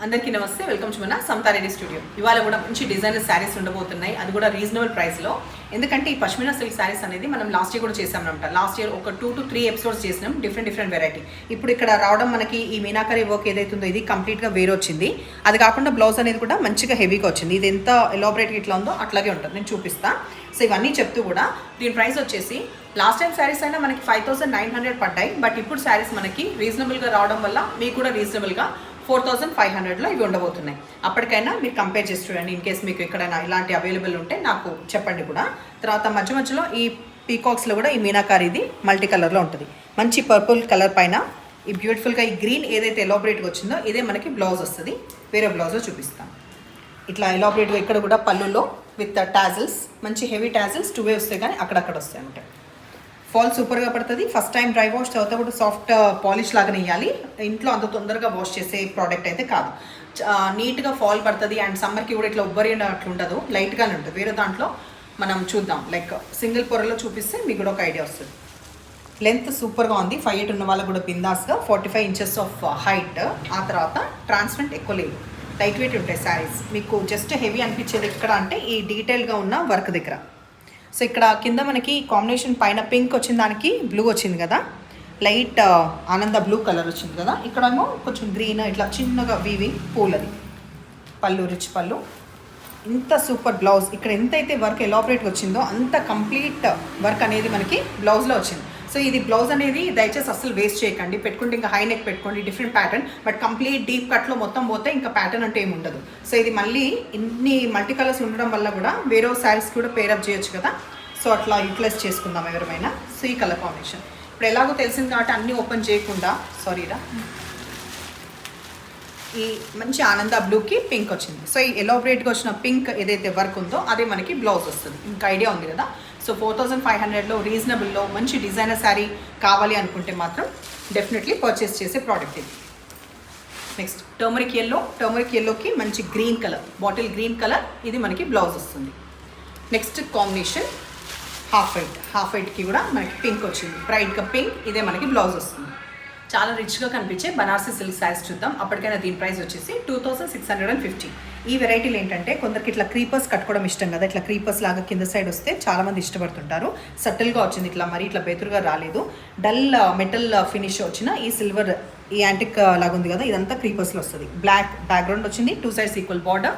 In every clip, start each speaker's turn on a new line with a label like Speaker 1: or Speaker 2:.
Speaker 1: అందరికీ నమస్తే, welcome to మన సమతారెడ్డి స్టూడియో. ఇవాళ కూడా మంచి డిజైనర్ శారీస్ ఉండబోతున్నాయి, అది కూడా రీజనబుల్ ప్రైస్లో. ఎందుకంటే ఈ పష్మినా సిల్క్ శారీస్ అనేది మనం లాస్ట్ ఇయర్ కూడా చేసామన్నమాట. లాస్ట్ ఇయర్ ఒక 2 to 3 ఎపిసోడ్స్ చేసినాం, డిఫరెంట్ వెరైటీ. ఇప్పుడు ఇక్కడ రావడం మనకి ఈ మీనాకరీ వర్క్ ఏదైతుందో ఇది కంప్లీట్గా వేరే వచ్చింది. అది కాకుండా బ్లౌజ్ అనేది కూడా మంచిగా హెవీగా వచ్చింది. ఇది ఎంత ఎలాబరేట్గా ఇట్లా ఉందో అట్లాగే ఉంటుంది, నేను చూపిస్తాను. సో ఇవన్నీ చెప్తూ కూడా దీని ప్రైస్ వచ్చేసి లాస్ట్ టైం శారీస్ అయినా మనకి 5900 పడ్డాయి, బట్ ఇప్పుడు శారీస్ మనకి రీజనబుల్గా రావడం వల్ల మీకు కూడా రీజనబుల్గా 4500లో ఇవి ఉండబోతున్నాయి. అప్పటికైనా మీరు కంపేర్ చేసి చూడండి. ఇన్ కేస్ మీకు ఎక్కడైనా ఇలాంటి అవైలబుల్ ఉంటే నాకు చెప్పండి కూడా. తర్వాత మధ్యలో ఈ పీకాక్స్లో కూడా ఈ మీనాకారీది మల్టీ కలర్లో ఉంటుంది. మంచి పర్పుల్ కలర్ పైన ఈ బ్యూటిఫుల్గా ఈ గ్రీన్ ఏదైతే ఎలాబరేట్గా వచ్చిందో ఇదే మనకి బ్లౌజ్ వస్తుంది. వేరే బ్లౌజ్లో చూపిస్తాను. ఇట్లా ఎలాబరేట్గా ఇక్కడ కూడా పళ్ళులో విత్ టాజిల్స్, మంచి హెవీ టాజిల్స్ 2 వే వస్తాయి, కానీ అక్కడక్కడ వస్తాయి అంటే ఫాల్ సూపర్గా పడుతుంది. ఫస్ట్ టైం డ్రై వాష్, తర్వాత కూడా సాఫ్ట్ పాలిష్ లాగానే వేయాలి. ఇంట్లో అంత తొందరగా వాష్ చేసే ప్రోడక్ట్ అయితే కాదు. నీట్గా ఫాల్ పడుతుంది. అండ్ సమ్మర్కి కూడా ఇట్లా ఉబ్బరి అట్లా ఉండదు, లైట్గానే ఉంటుంది. వేరే దాంట్లో మనం చూద్దాం, లైక్ సింగిల్ పొరలో చూపిస్తే మీకు కూడా ఒక ఐడియా వస్తుంది. లెంత్ సూపర్గా ఉంది. 5'8" ఉన్న వాళ్ళకు కూడా బిందాస్గా 45 ఇంచెస్ ఆఫ్ హైట్. ఆ తర్వాత ట్రాన్స్పరెంట్ ఎక్కువ లేదు, లైట్ వెయిట్ ఉంటాయి శారీస్. మీకు జస్ట్ హెవీ అనిపించేది ఎక్కడ అంటే ఈ డీటెయిల్గా ఉన్న వర్క్ దగ్గర. సో ఇక్కడ కింద మనకి కాంబినేషన్ పైన పింక్ వచ్చిన దానికి బ్లూ వచ్చింది కదా, లైట్ ఆనంద బ్లూ కలర్ వచ్చింది కదా. ఇక్కడేమో కొంచెం గ్రీన్ ఇట్లా చిన్నగా వీవింగ్ పూలది పళ్ళు, రిచ్ పళ్ళు. ఇంత సూపర్ బ్లౌజ్. ఇక్కడ ఎంతైతే వర్క్ ఎలాబరేట్గా వచ్చిందో అంత కంప్లీట్ వర్క్ అనేది మనకి బ్లౌజ్లో వచ్చింది. సో ఇది బ్లౌజ్ అనేది దయచేసి అస్సలు వేస్ట్ చేయకండి. పెట్టుకుంటే ఇంకా హై నెక్ పెట్టుకోండి, different pattern. But complete deep కట్లో మొత్తం పోతే ఇంకా ప్యాటర్న్ అంటే ఏమి ఉండదు. సో ఇది మళ్ళీ ఇన్ని మల్టీ కలర్స్ ఉండడం వల్ల కూడా వేరే శారీస్ కూడా పేరప్ చేయొచ్చు కదా. సో అట్లా యూటిలైజ్ చేసుకుందాం ఎవరైనా. సో ఈ కలర్ కాంబినేషన్ ఇప్పుడు ఎలాగో తెలిసింది కాబట్టి అన్నీ ఓపెన్ చేయకుండా, సారీరా, ఈ మంచి ఆనంద బ్లూకి పింక్ వచ్చింది. సో ఈ ఎలాబరేట్గా వచ్చిన పింక్ ఏదైతే వర్క్ ఉందో అదే మనకి బ్లౌజ్ వస్తుంది. ఇంకా ఐడియా ఉంది కదా. సో 4500లో రీజనబుల్లో మంచి డిజైనర్ శారీ కావాలి అనుకుంటే మాత్రం డెఫినెట్లీ పర్చేస్ చేసే ప్రోడక్ట్ ఇది. నెక్స్ట్ టర్మరిక్ ఎల్లోకి మంచి green colour, bottle green colour, ఇది మనకి బ్లౌజ్ వస్తుంది. నెక్స్ట్ కాంబినేషన్ హాఫ్ వైట్కి కూడా మనకి పింక్ వచ్చింది, బ్రైట్గా పింక్, ఇదే మనకి బ్లౌజ్ వస్తుంది. చాలా రిచ్గా కనిపించే బనారసి సిల్క్ శారీస్ చూద్దాం. అప్పటికైనా దీని ప్రైస్ వచ్చేసి 2650. ఈ వెరైటీలు ఏంటంటే కొందరికి ఇట్లా క్రీపర్స్ కట్టుకోవడం ఇష్టం కదా, ఇట్లా క్రీపర్స్ లాగా కింద సైడ్ వస్తే చాలామంది ఇష్టపడుతుంటారు. సటిల్గా వచ్చింది, ఇట్లా మరి ఇట్లా బెతురుగా రాలేదు. డల్ మెటల్ ఫినిష్ వచ్చిన ఈ సిల్వర్, ఈ యాంటిక్ లాగా ఉంది కదా, ఇదంతా క్రీపర్స్లో వస్తుంది. బ్లాక్ బ్యాక్గ్రౌండ్ వచ్చింది, 2 sides ఈక్వల్ బార్డర్.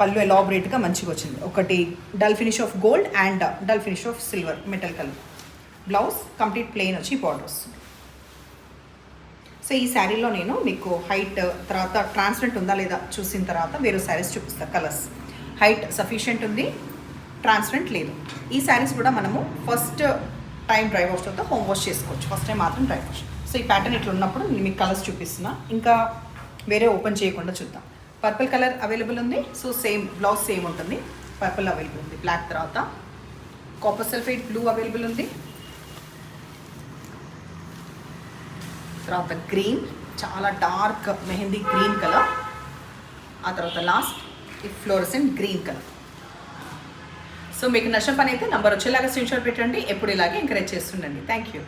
Speaker 1: పళ్ళు ఎలాబరేట్గా మంచిగా వచ్చింది. ఒకటి dull finish off gold and dull finish off silver metal colour. Blouse complete plain వచ్చి బార్డర్ వస్తుంది. సో ఈ శారీలో నేను మీకు హైట్, తర్వాత ట్రాన్స్పరెంట్ ఉందా లేదా చూసిన తర్వాత వేరే శారీస్ చూపిస్తాను. కలర్స్ హైట్ సఫిషియెంట్ ఉంది, ట్రాన్స్పరెంట్ లేదు. ఈ శారీస్ కూడా మనము ఫస్ట్ టైం డ్రై వాష్ తర్వాత హోమ్ వాష్ చేసుకోవచ్చు, ఫస్ట్ టైం మాత్రం డ్రై వాష్. సో ఈ ప్యాటర్న్ ఇట్లా ఉన్నప్పుడు నేను మీకు కలర్స్ చూపిస్తున్నా. ఇంకా వేరే ఓపెన్ చేయకుండా చూద్దాం. పర్పుల్ కలర్ అవైలబుల్ ఉంది. సో సేమ్ బ్లౌజ్ సేమ్ ఉంటుంది. పర్పుల్ అవైలబుల్ ఉంది, బ్లాక్. తర్వాత కాపర్ సల్ఫేట్ బ్లూ అవైలబుల్ ఉంది. తర్వాత గ్రీన్, చాలా డార్క్ మెహందీ గ్రీన్ కలర్. ఆ తర్వాత లాస్ట్ ఈ ఫ్లోరసెంట్ గ్రీన్ కలర్. సో మీకు నచ్చిన పని అయితే నంబర్ వచ్చేలాగా స్క్రీన్షాట్ పెట్టండి. ఎప్పుడు ఇలాగే ఎంకరేజ్ చేస్తుండండి. Thank you.